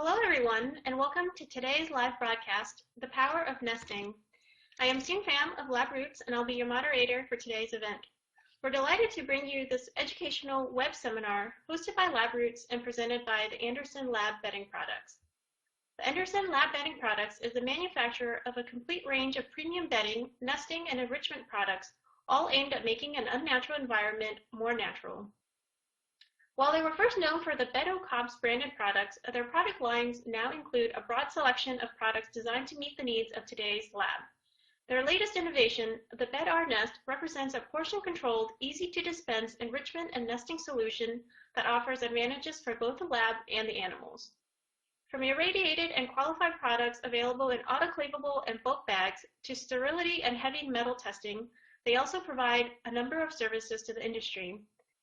Hello everyone, and welcome to today's live broadcast, The Power of Nesting. I am Soon Pham of Lab Roots, and I'll be your moderator for today's event. We're delighted to bring you this educational web seminar hosted by Lab Roots and presented by the Anderson Lab Bedding Products. The Anderson Lab Bedding Products is the manufacturer of a complete range of premium bedding, nesting, and enrichment products, all aimed at making an unnatural environment more natural. While they were first known for the Bed-O-Cobbs branded products, their product lines now include a broad selection of products designed to meet the needs of today's lab. Their latest innovation, the Bed-R Nest, represents a portion-controlled, easy-to-dispense enrichment and nesting solution that offers advantages for both the lab and the animals. From irradiated and qualified products available in autoclavable and bulk bags to sterility and heavy metal testing, they also provide a number of services to the industry.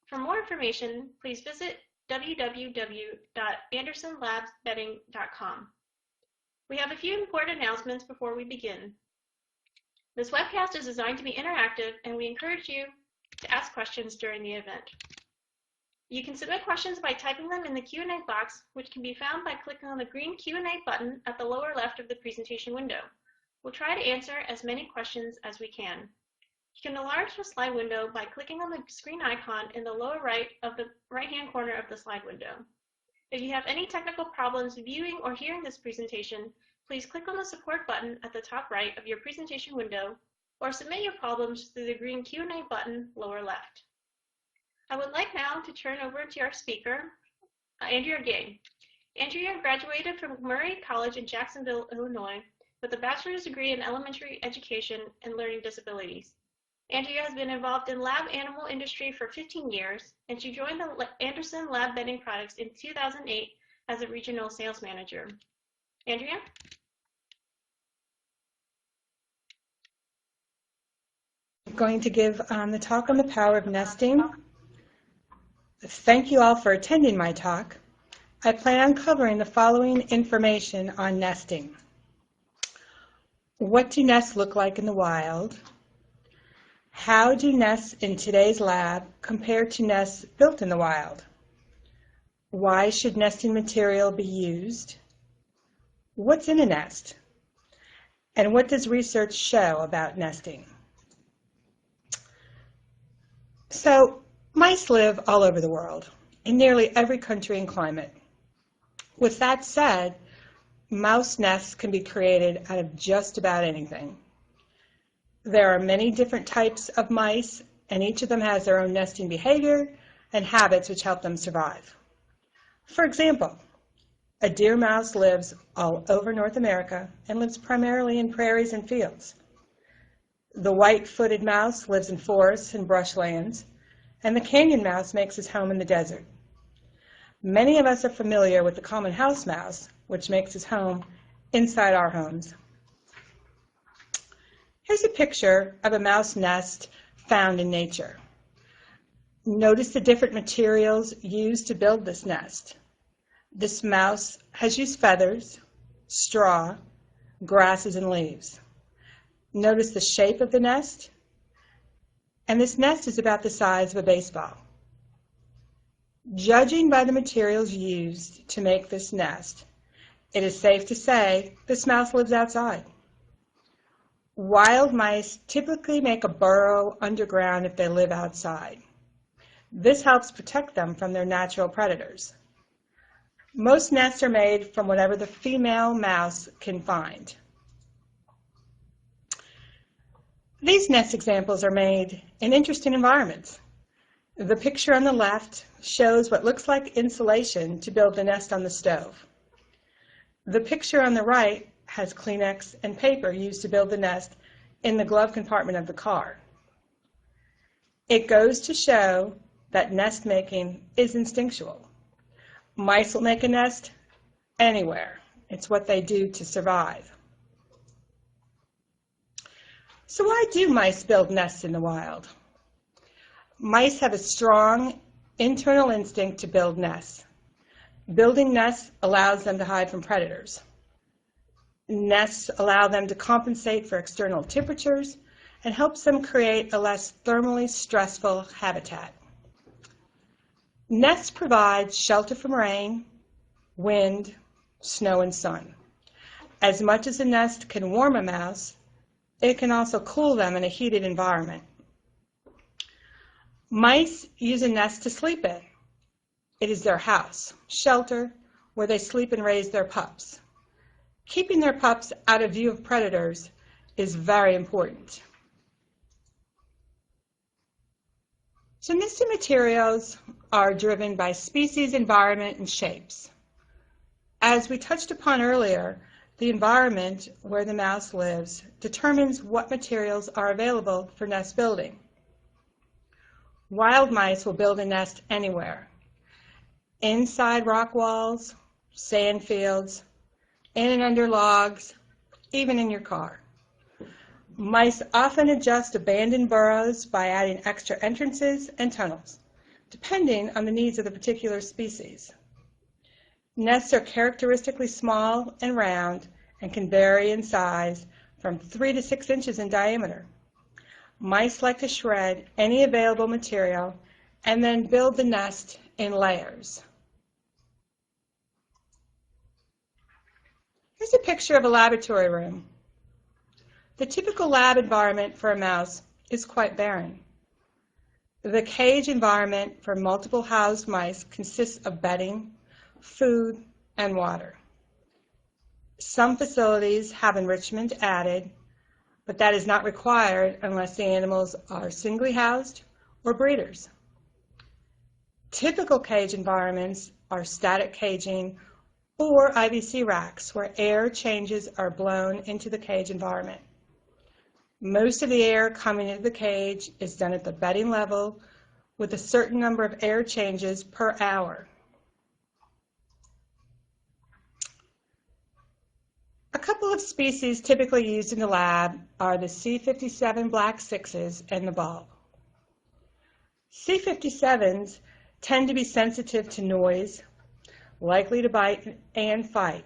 For more information, please visit www.andersonlabsbedding.com. We have a few important announcements before we begin. This webcast is designed to be interactive, and we encourage you to ask questions during the event. You can submit questions by typing them in the Q&A box, which can be found by clicking on the green Q&A button at the lower left of the presentation window. We'll try to answer as many questions as we can. You can enlarge the slide window by clicking on the screen icon in the lower right of the right-hand corner of the slide window. If you have any technical problems viewing or hearing this presentation, please click on the support button at the top right of your presentation window or submit your problems through the green Q&A button lower left. I would like now to turn over to our speaker, Andrea Gay. Andrea graduated from Murray College in Jacksonville, Illinois, with a bachelor's degree in elementary education and learning disabilities. Andrea has been involved in lab animal industry for 15 years, and she joined the Anderson Lab Bedding Products in 2008 as a regional sales manager. Andrea? I'm going to give the talk on the power of nesting. Thank you all for attending my talk. I plan on covering the following information on nesting. What do nests look like in the wild? How do nests in today's lab compare to nests built in the wild? Why should nesting material be used? What's in a nest? And what does research show about nesting? So, mice live all over the world, in nearly every country and climate. With that said, mouse nests can be created out of just about anything. There are many different types of mice, and each of them has their own nesting behavior and habits which help them survive. For example, a deer mouse lives all over North America and lives primarily in prairies and fields. The white-footed mouse lives in forests and brushlands, and the canyon mouse makes his home in the desert. Many of us are familiar with the common house mouse, which makes his home inside our homes. Here's a picture of a mouse nest found in nature. Notice the different materials used to build this nest. This mouse has used feathers, straw, grasses, and leaves. Notice the shape of the nest, and this nest is about the size of a baseball. Judging by the materials used to make this nest, it is safe to say this mouse lives outside. Wild mice typically make a burrow underground if they live outside. This helps protect them from their natural predators. Most nests are made from whatever the female mouse can find. These nest examples are made in interesting environments. The picture on the left shows what looks like insulation to build the nest on the stove. The picture on the right has Kleenex and paper used to build the nest in the glove compartment of the car. It goes to show that nest making is instinctual. Mice will make a nest anywhere. It's what they do to survive. So why do mice build nests in the wild? Mice have a strong internal instinct to build nests. Building nests allows them to hide from predators. Nests allow them to compensate for external temperatures and helps them create a less thermally stressful habitat. Nests provide shelter from rain, wind, snow, and sun. As much as a nest can warm a mouse, it can also cool them in a heated environment. Mice use a nest to sleep in. It is their house, shelter, where they sleep and raise their pups. Keeping their pups out of view of predators is very important. So nesting materials are driven by species, environment, and shapes. As we touched upon earlier, the environment where the mouse lives determines what materials are available for nest building. Wild mice will build a nest anywhere, inside rock walls, sand fields, in and under logs, even in your car. Mice often adjust abandoned burrows by adding extra entrances and tunnels, depending on the needs of the particular species. Nests are characteristically small and round and can vary in size from 3 to 6 inches in diameter. Mice like to shred any available material and then build the nest in layers. Here's a picture of a laboratory room. The typical lab environment for a mouse is quite barren. The cage environment for multiple housed mice consists of bedding, food, and water. Some facilities have enrichment added, but that is not required unless the animals are singly housed or breeders. Typical cage environments are static caging or IVC racks where air changes are blown into the cage environment. Most of the air coming into the cage is done at the bedding level with a certain number of air changes per hour. A couple of species typically used in the lab are the C57 black sixes and the bulb. C57s tend to be sensitive to noise, likely to bite and fight.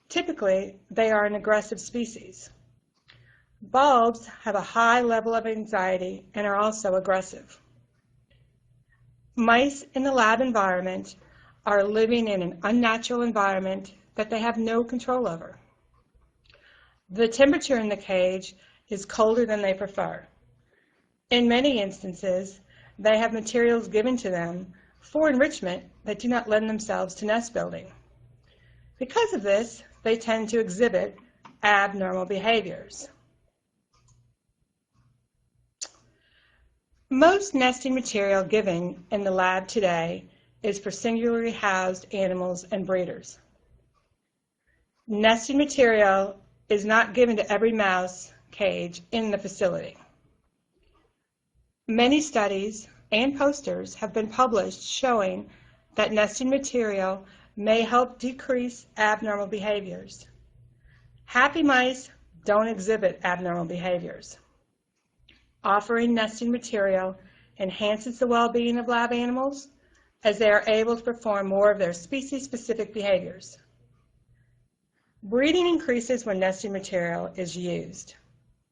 Typically, they are an aggressive species. Bulbs have a high level of anxiety and are also aggressive. Mice in the lab environment are living in an unnatural environment that they have no control over. The temperature in the cage is colder than they prefer. In many instances, they have materials given to them for enrichment that do not lend themselves to nest building. Because of this, they tend to exhibit abnormal behaviors. Most nesting material given in the lab today is for singularly housed animals and breeders. Nesting material is not given to every mouse cage in the facility. Many studies and posters have been published showing that nesting material may help decrease abnormal behaviors. Happy mice don't exhibit abnormal behaviors. Offering nesting material enhances the well-being of lab animals as they are able to perform more of their species-specific behaviors. Breeding increases when nesting material is used.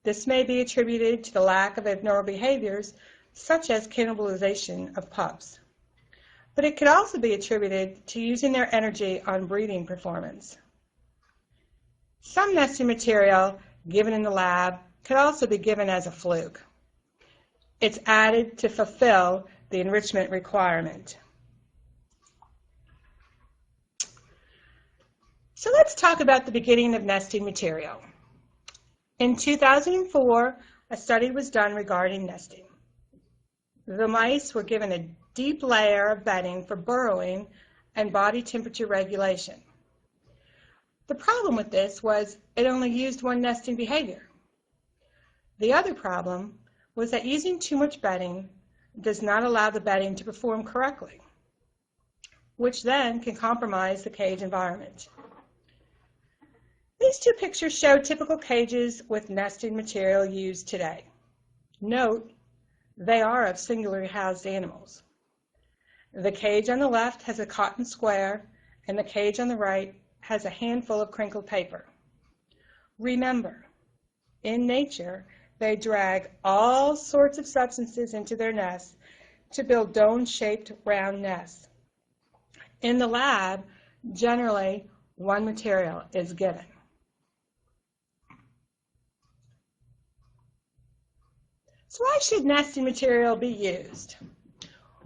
This may be attributed to the lack of abnormal behaviors such as cannibalization of pups. But it could also be attributed to using their energy on breeding performance. Some nesting material given in the lab could also be given as a fluke. It's added to fulfill the enrichment requirement. So let's talk about the beginning of nesting material. In 2004, a study was done regarding nesting. The mice were given a deep layer of bedding for burrowing and body temperature regulation. The problem with this was it only used one nesting behavior. The other problem was that using too much bedding does not allow the bedding to perform correctly, which then can compromise the cage environment. These two pictures show typical cages with nesting material used today. Note, they are of singularly housed animals. The cage on the left has a cotton square, and the cage on the right has a handful of crinkled paper. Remember, in nature, they drag all sorts of substances into their nests to build dome-shaped round nests. In the lab, generally, one material is given. So why should nesting material be used?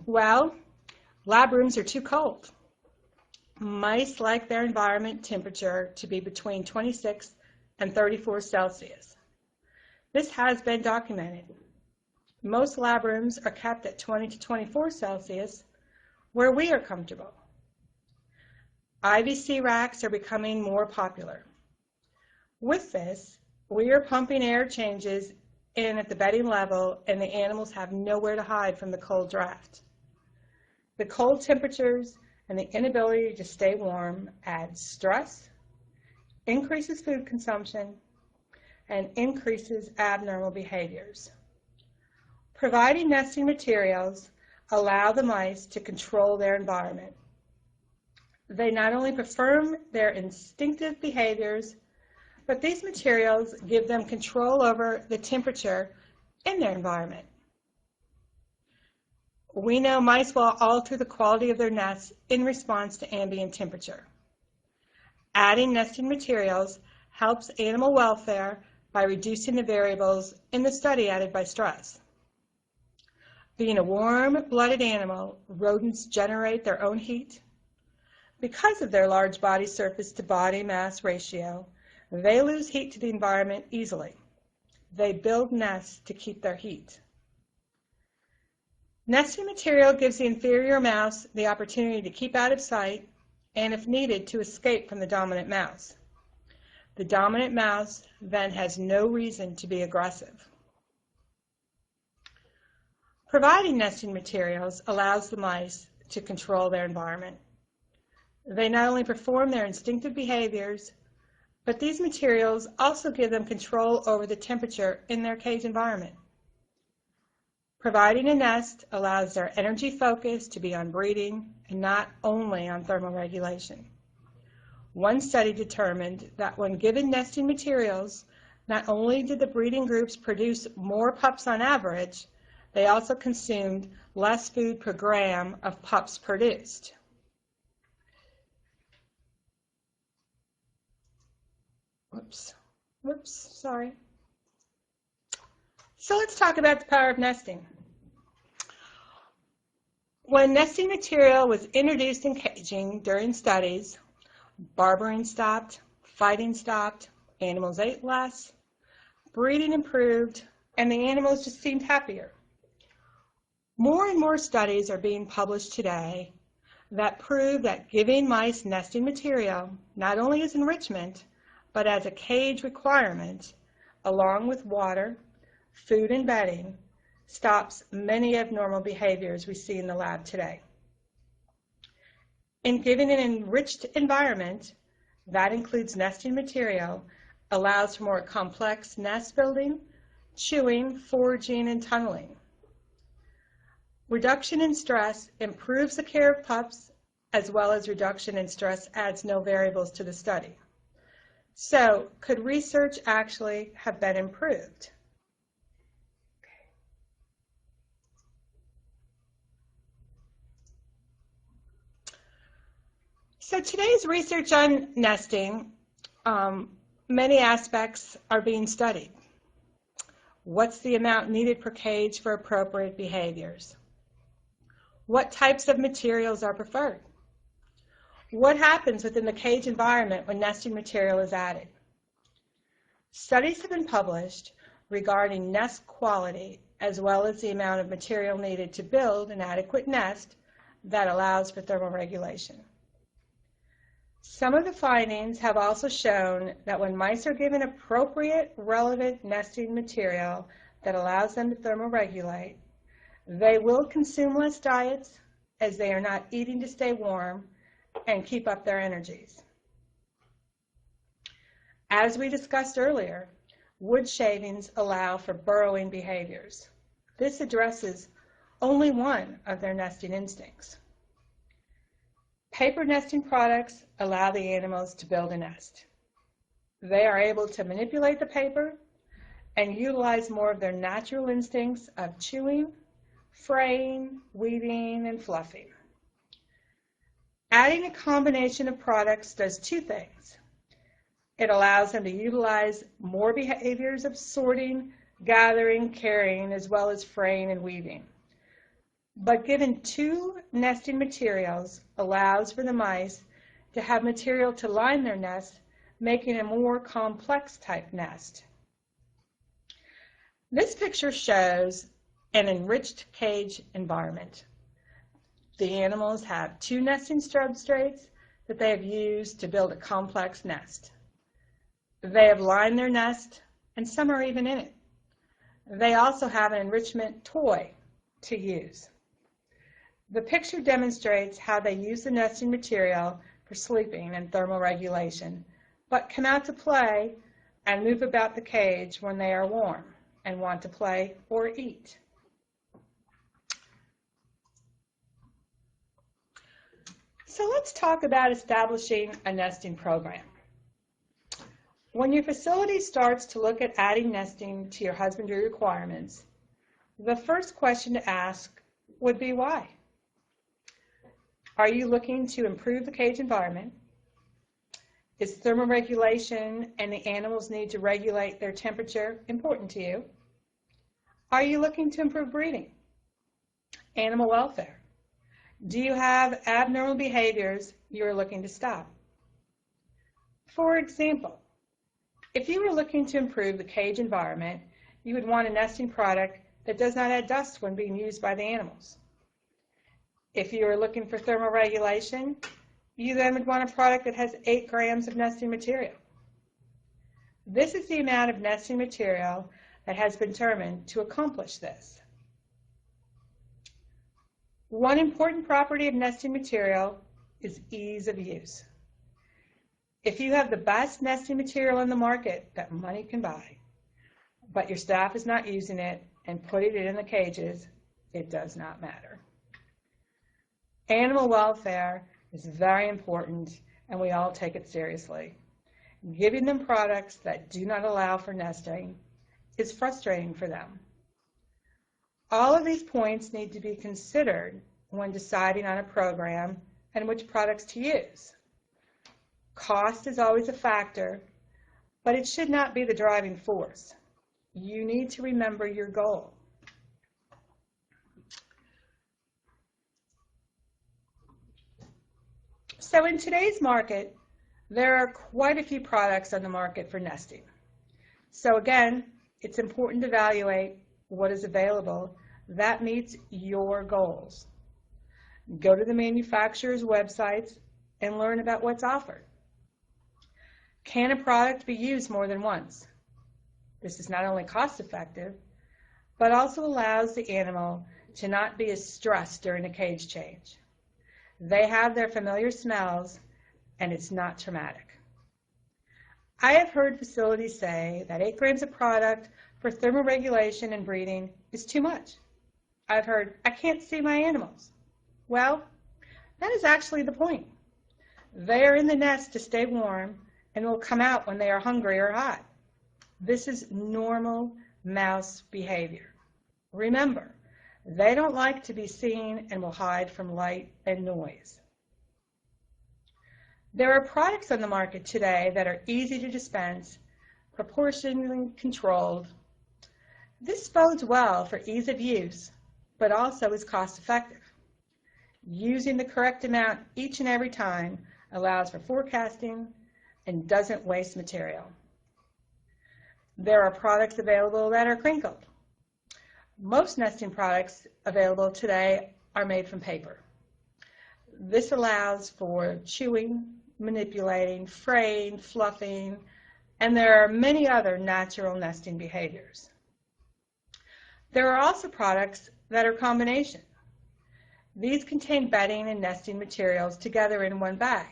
Well, lab rooms are too cold. Mice like their environment temperature to be between 26 and 34 Celsius. This has been documented. Most lab rooms are kept at 20 to 24 Celsius, where we are comfortable. IVC racks are becoming more popular. With this, we are pumping air changes in at the bedding level, and the animals have nowhere to hide from the cold draft. The cold temperatures and the inability to stay warm adds stress, increases food consumption, and increases abnormal behaviors. Providing nesting materials allow the mice to control their environment. They not only perform their instinctive behaviors, but these materials give them control over the temperature in their environment. We know mice will alter the quality of their nests in response to ambient temperature. Adding nesting materials helps animal welfare by reducing the variables in the study added by stress. Being a warm-blooded animal, rodents generate their own heat. Because of their large body surface to body mass ratio, they lose heat to the environment easily. They build nests to keep their heat. Nesting material gives the inferior mouse the opportunity to keep out of sight and, if needed, to escape from the dominant mouse. The dominant mouse then has no reason to be aggressive. Providing nesting materials allows the mice to control their environment. They not only perform their instinctive behaviors, but these materials also give them control over the temperature in their cage environment. Providing a nest allows their energy focus to be on breeding and not only on thermoregulation. One study determined that when given nesting materials, not only did the breeding groups produce more pups on average, they also consumed less food per gram of pups produced. Sorry. So let's talk about the power of nesting. When nesting material was introduced in caging during studies, barbering stopped, fighting stopped, animals ate less, breeding improved, and the animals just seemed happier. More and more studies are being published today that prove that giving mice nesting material not only as enrichment, but as a cage requirement, along with water, food, and bedding, stops many abnormal behaviors we see in the lab today. In giving an enriched environment, that includes nesting material, allows for more complex nest building, chewing, foraging, and tunneling. Reduction in stress improves the care of pups, as well as reduction in stress adds no variables to the study. So, could research actually have been improved? So today's research on nesting, many aspects are being studied. What's the amount needed per cage for appropriate behaviors? What types of materials are preferred? What happens within the cage environment when nesting material is added? Studies have been published regarding nest quality as well as the amount of material needed to build an adequate nest that allows for thermoregulation. Some of the findings have also shown that when mice are given appropriate, relevant nesting material that allows them to thermoregulate, they will consume less diets as they are not eating to stay warm and keep up their energies. As we discussed earlier, wood shavings allow for burrowing behaviors. This addresses only one of their nesting instincts. Paper nesting products allow the animals to build a nest. They are able to manipulate the paper and utilize more of their natural instincts of chewing, fraying, weaving, and fluffing. Adding a combination of products does two things. It allows them to utilize more behaviors of sorting, gathering, carrying, as well as fraying and weaving. But given two nesting materials allows for the mice to have material to line their nest, making a more complex type nest. This picture shows an enriched cage environment. The animals have two nesting substrates that they have used to build a complex nest. They have lined their nest, and some are even in it. They also have an enrichment toy to use. The picture demonstrates how they use the nesting material for sleeping and thermoregulation, but come out to play and move about the cage when they are warm and want to play or eat. So let's talk about establishing a nesting program. When your facility starts to look at adding nesting to your husbandry requirements, the first question to ask would be why? Are you looking to improve the cage environment? Is thermoregulation and the animals' need to regulate their temperature important to you? Are you looking to improve breeding? Animal welfare? Do you have abnormal behaviors you are looking to stop? For example, if you were looking to improve the cage environment, you would want a nesting product that does not add dust when being used by the animals. If you are looking for thermoregulation, you then would want a product that has 8 grams of nesting material. This is the amount of nesting material that has been determined to accomplish this. One important property of nesting material is ease of use. If you have the best nesting material in the market that money can buy, but your staff is not using it and putting it in the cages, it does not matter. Animal welfare is very important, and we all take it seriously. Giving them products that do not allow for nesting is frustrating for them. All of these points need to be considered when deciding on a program and which products to use. Cost is always a factor, but it should not be the driving force. You need to remember your goal. So in today's market, there are quite a few products on the market for nesting. So again, it's important to evaluate what is available that meets your goals. Go to the manufacturer's websites and learn about what's offered. Can a product be used more than once? This is not only cost effective, but also allows the animal to not be as stressed during a cage change. They have their familiar smells, and it's not traumatic. I have heard facilities say that 8 grams of product for thermoregulation and breeding is too much. I've heard, I can't see my animals. Well, that is actually the point. They are in the nest to stay warm and will come out when they are hungry or hot. This is normal mouse behavior. Remember, they don't like to be seen and will hide from light and noise. There are products on the market today that are easy to dispense, proportionally controlled. This bodes well for ease of use, but also is cost effective. Using the correct amount each and every time allows for forecasting and doesn't waste material. There are products available that are crinkled. Most nesting products available today are made from paper. This allows for chewing, manipulating, fraying, fluffing, and there are many other natural nesting behaviors. There are also products that are combination. These contain bedding and nesting materials together in one bag.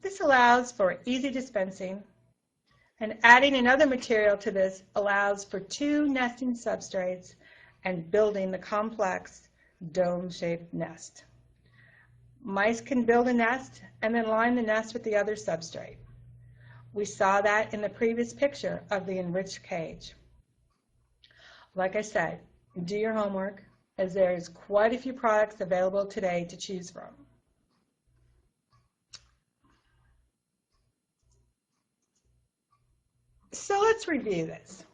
This allows for easy dispensing, and adding another material to this allows for 2 nesting substrates and building the complex dome-shaped nest. Mice can build a nest and then line the nest with the other substrate. We saw that in the previous picture of the enriched cage. Like I said, do your homework, as there is quite a few products available today to choose from. So let's review this.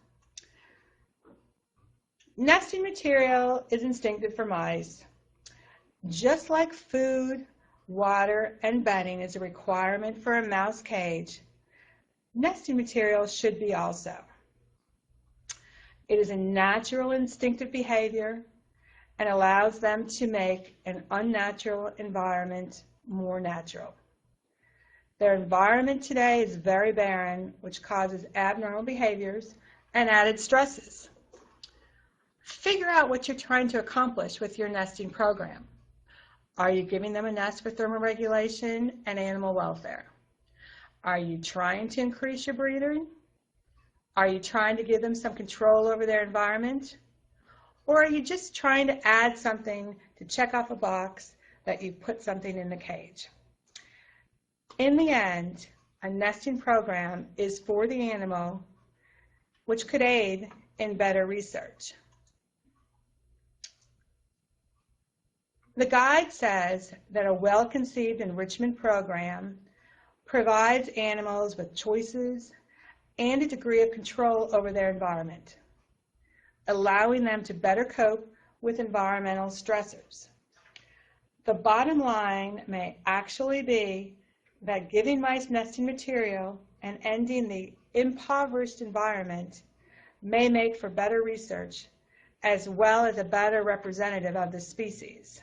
Nesting material is instinctive for mice. Just like food, water, and bedding is a requirement for a mouse cage, nesting material should be also. It is a natural instinctive behavior and allows them to make an unnatural environment more natural. Their environment today is very barren, which causes abnormal behaviors and added stresses. Figure out what you're trying to accomplish with your nesting program. Are you giving them a nest for thermoregulation and animal welfare? Are you trying to increase your breeding? Are you trying to give them some control over their environment? Or are you just trying to add something to check off a box that you put something in the cage? In the end, a nesting program is for the animal, which could aid in better research. The guide says that a well-conceived enrichment program provides animals with choices and a degree of control over their environment, allowing them to better cope with environmental stressors. The bottom line may actually be that giving mice nesting material and ending the impoverished environment may make for better research as well as a better representative of the species.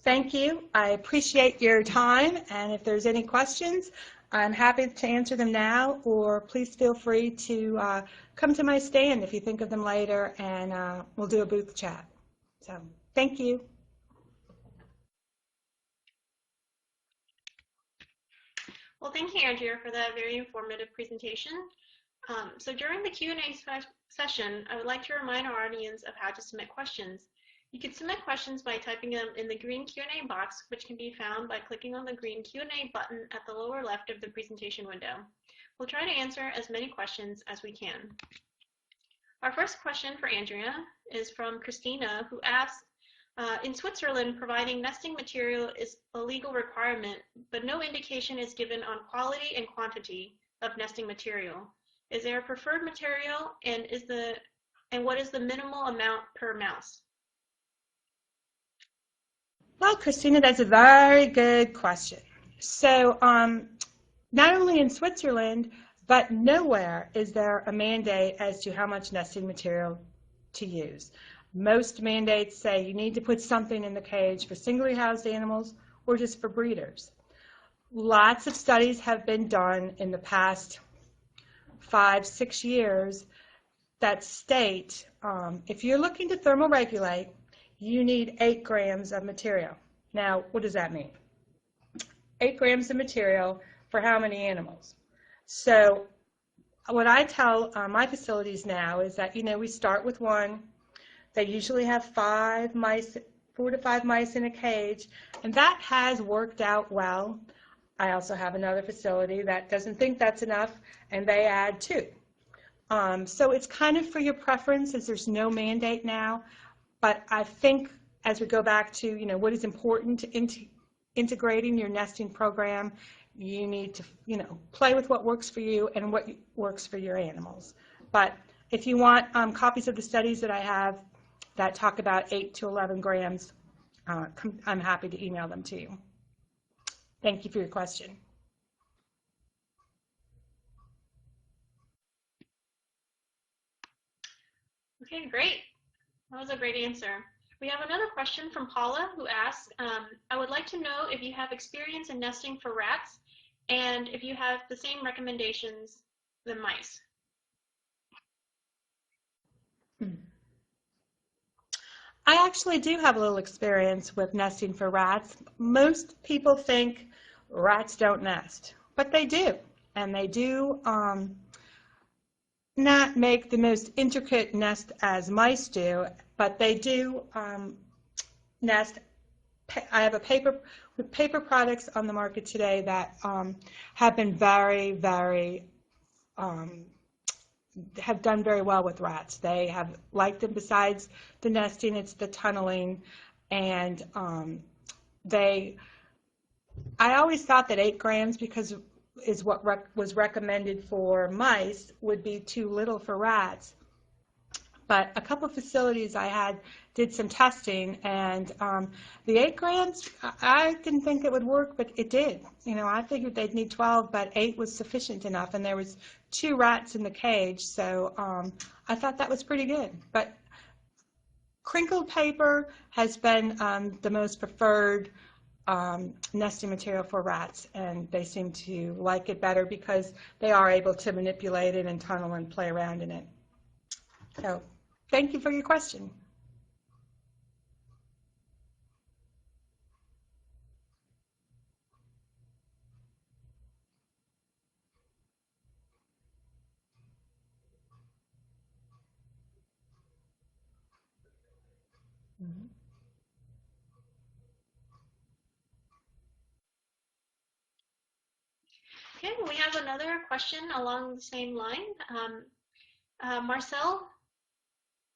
Thank you. I appreciate your time, and if there's any questions, I'm happy to answer them now, or please feel free to come to my stand if you think of them later, and we'll do a booth chat. So, thank you. Well, thank you, Andrea, for that very informative presentation. So during the Q&A session, I would like to remind our audience of how to submit questions. You can submit questions by typing them in the green Q&A box, which can be found by clicking on the green Q&A button at the lower left of the presentation window. We'll try to answer as many questions as we can. Our first question for Andrea is from Christina, who asks, in Switzerland, providing nesting material is a legal requirement, but no indication is given on quality and quantity of nesting material. Is there a preferred material, and what is the minimal amount per mouse? Well, Christina, that's a very good question. So not only in Switzerland, but nowhere is there a mandate as to how much nesting material to use. Most mandates say you need to put something in the cage for singly housed animals or just for breeders. Lots of studies have been done in the past 5-6 years that state if you're looking to thermoregulate, you need 8 grams of material. Now, what does that mean? 8 grams of material for how many animals? So what I tell my facilities now is that, we start with 1. They usually have 4 to 5 mice in a cage, and that has worked out well. I also have another facility that doesn't think that's enough, and they add 2. So it's kind of for your preference, as there's no mandate now. But I think as we go back to, what is important to integrating your nesting program, you need to, play with what works for you and what works for your animals. But if you want copies of the studies that I have that talk about 8 to 11 grams, I'm happy to email them to you. Thank you for your question. Okay, great. That was a great answer. We have another question from Paula, who asks, I would like to know if you have experience in nesting for rats and if you have the same recommendations than mice. I actually do have a little experience with nesting for rats. Most people think rats don't nest, but they do. And they do not make the most intricate nest as mice do, but they do nest. I have paper products on the market today that have been very have done very well with rats. They have liked them. Besides the nesting, it's the tunneling, and they I always thought that 8 grams, because is what was recommended for mice, would be too little for rats. But a couple of facilities I had did some testing, and the 8 grams, I didn't think it would work, but it did. You know, I figured they'd need 12, but 8 was sufficient enough, and there was 2 rats in the cage, so I thought that was pretty good. But crinkled paper has been the most preferred nesting material for rats, and they seem to like it better because they are able to manipulate it and tunnel and play around in it. So thank you for your question. Okay, we have another question along the same line. Marcel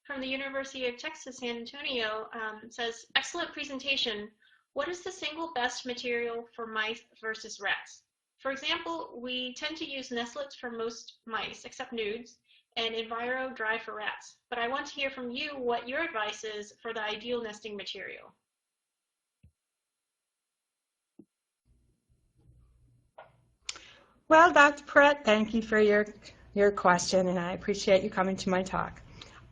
from the University of Texas, San Antonio says, excellent presentation. What is the single best material for mice versus rats? For example, we tend to use nestlets for most mice, except nudes, and Enviro Dry for rats. But I want to hear from you what your advice is for the ideal nesting material. Well, Dr. Pratt, thank you for your question, and I appreciate you coming to my talk.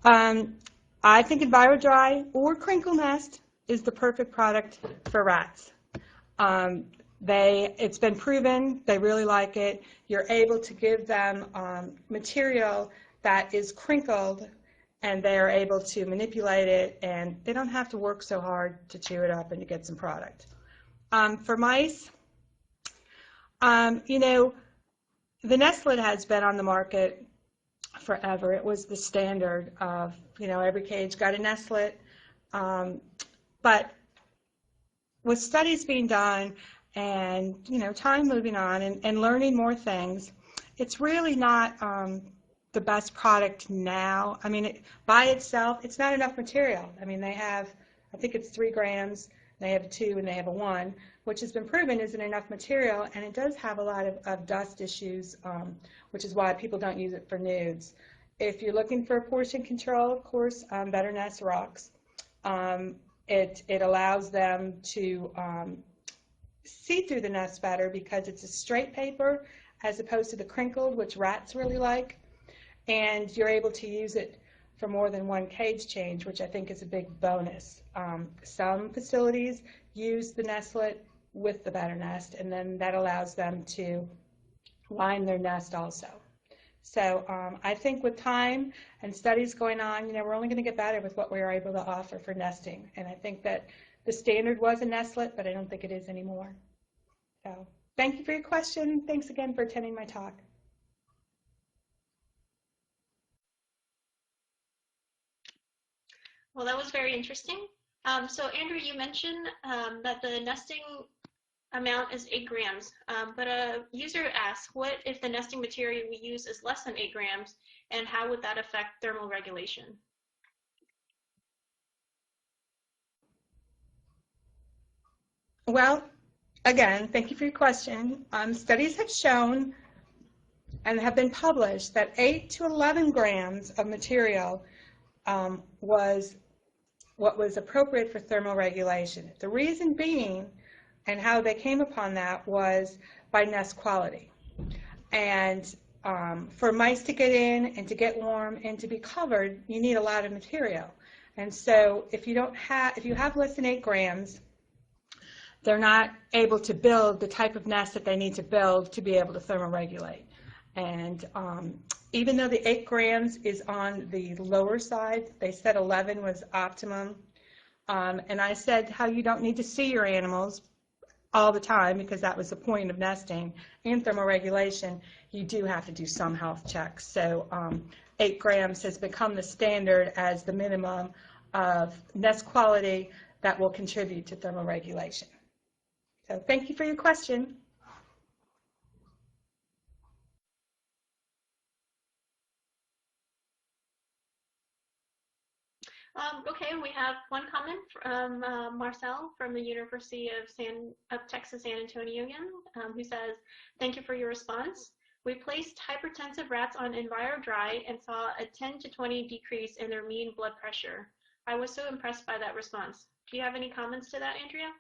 I think EnviroDry or Crinkle Nest is the perfect product for rats. It's been proven, they really like it. You're able to give them material that is crinkled, and they're able to manipulate it, and they don't have to work so hard to chew it up and to get some product. For mice, you know, the nestlet has been on the market forever. It was the standard of, you know, every cage got a nestlet. But with studies being done and, you know, time moving on and learning more things, it's really not the best product now. I mean, by itself, it's not enough material. I mean, they have, I think it's 3 grams, they have a 2 and they have a 1, which has been proven isn't enough material, and it does have a lot of dust issues, which is why people don't use it for nudes. If you're looking for portion control, of course, Better Nest rocks. It allows them to see through the nest better because it's a straight paper as opposed to the crinkled, which rats really like, and you're able to use it for more than one cage change, which I think is a big bonus. Some facilities use the nestlet with the Better Nest, and then that allows them to line their nest also. So I think with time and studies going on, you know, we're only going to get better with what we're able to offer for nesting. And I think that the standard was a nestlet, but I don't think it is anymore. So thank you for your question. Thanks again for attending my talk. Well, that was very interesting. So Andrew, you mentioned that the nesting amount is 8 grams, but a user asks, what if the nesting material we use is less than 8 grams, and how would that affect thermal regulation? Well, again, thank you for your question. Studies have shown and have been published that 8 to 11 grams of material was what was appropriate for thermal regulation. The reason being, and how they came upon that, was by nest quality. And for mice to get in and to get warm and to be covered, you need a lot of material. And so if you have less than 8 grams, they're not able to build the type of nest that they need to build to be able to thermoregulate. And even though the 8 grams is on the lower side, they said 11 was optimum. And I said how you don't need to see your animals all the time, because that was the point of nesting and thermoregulation. You do have to do some health checks. So 8 grams has become the standard as the minimum of nest quality that will contribute to thermoregulation. So thank you for your question. Okay, we have one comment from Marcel from the University of Texas San Antonio again, who says, "Thank you for your response. We placed hypertensive rats on EnviroDry and saw a 10 to 20 decrease in their mean blood pressure. I was so impressed by that response." Do you have any comments to that, Andrea?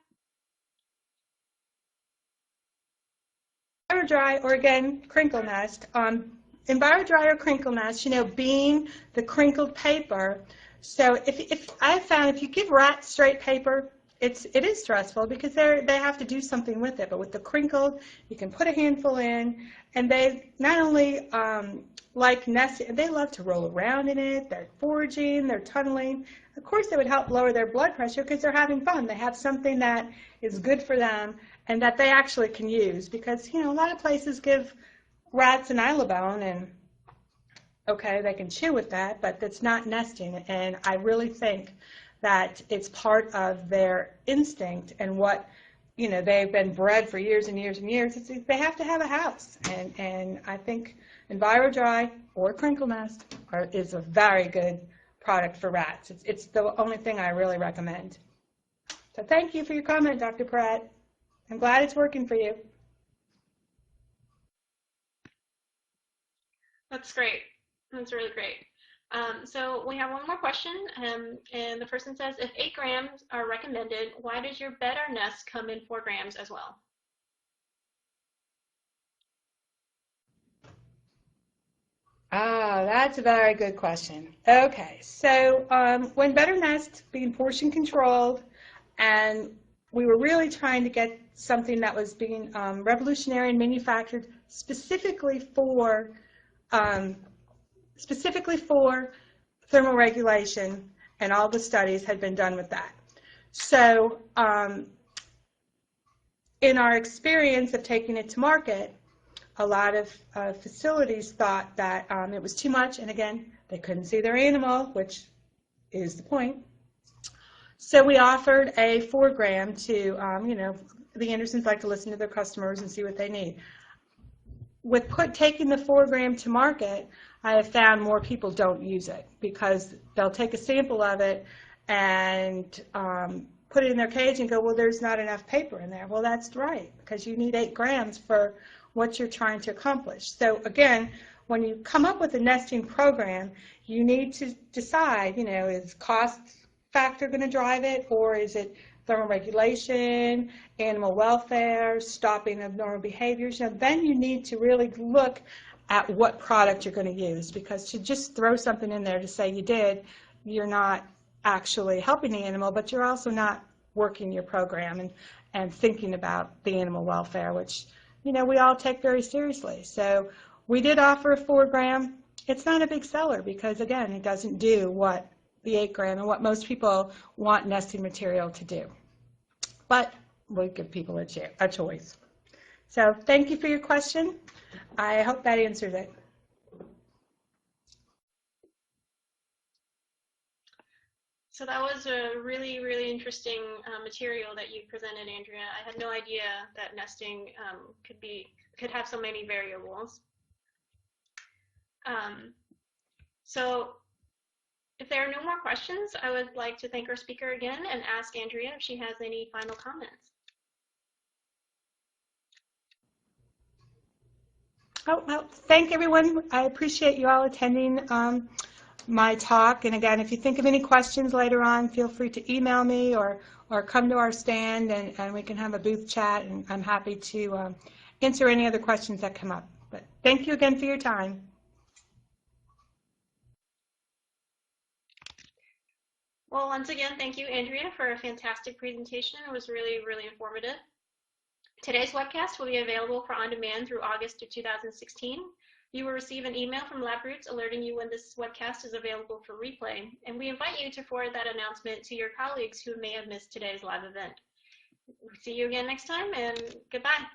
EnviroDry, or again, crinkle nest. EnviroDry or crinkle nest, you know, being the crinkled paper. So if I found if you give rats straight paper, it is stressful because they have to do something with it. But with the crinkled, you can put a handful in, and they not only like nesting, they love to roll around in it. They're foraging, they're tunneling. Of course, it would help lower their blood pressure because they're having fun. They have something that is good for them and that they actually can use, because you know a lot of places give rats an ilabone, and okay, they can chew with that, but that's not nesting. And I really think that it's part of their instinct and what, you know, they've been bred for years and years and years. They have to have a house, and I think EnviroDry or crinkle nest is a very good product for rats. It's the only thing I really recommend. So thank you for your comment, Dr. Pratt. I'm glad it's working for you. That's great. That's really great. So we have one more question, and the person says, "If 8 grams are recommended, why does your better nest come in 4 grams as well?" Ah, that's a very good question. Okay, so when Better Nest being portion controlled, and we were really trying to get something that was being revolutionary and manufactured um, specifically for thermoregulation, and all the studies had been done with that. So in our experience of taking it to market, a lot of facilities thought that it was too much, and again, they couldn't see their animal, which is the point. So we offered a 4 gram to, you know, the Andersons like to listen to their customers and see what they need. With taking the 4 gram to market, I have found more people don't use it because they'll take a sample of it and put it in their cage and go, well, there's not enough paper in there. Well, that's right, because you need 8 grams for what you're trying to accomplish. So again, when you come up with a nesting program, you need to decide, you know, is cost factor going to drive it, or is it thermoregulation, animal welfare, stopping abnormal behaviors? You know, then you need to really look at what product you're going to use, because to just throw something in there to say you did, you're not actually helping the animal, but you're also not working your program and thinking about the animal welfare, which, you know, we all take very seriously. So we did offer a 4 gram. It's not a big seller because, again, it doesn't do what the 8 gram and what most people want nesting material to do. But we'll give people a choice. So thank you for your question. I hope that answers it. So that was a really, really interesting material that you presented, Andrea. I had no idea that nesting could have so many variables. So if there are no more questions, I would like to thank our speaker again and ask Andrea if she has any final comments. Oh, well, thank everyone. I appreciate you all attending my talk. And again, if you think of any questions later on, feel free to email me or come to our stand, and we can have a booth chat, and I'm happy to answer any other questions that come up. But thank you again for your time. Well, once again, thank you, Andrea, for a fantastic presentation. It was really, really informative. Today's webcast will be available for on-demand through August of 2016. You will receive an email from LabRoots alerting you when this webcast is available for replay, and we invite you to forward that announcement to your colleagues who may have missed today's live event. See you again next time, and goodbye.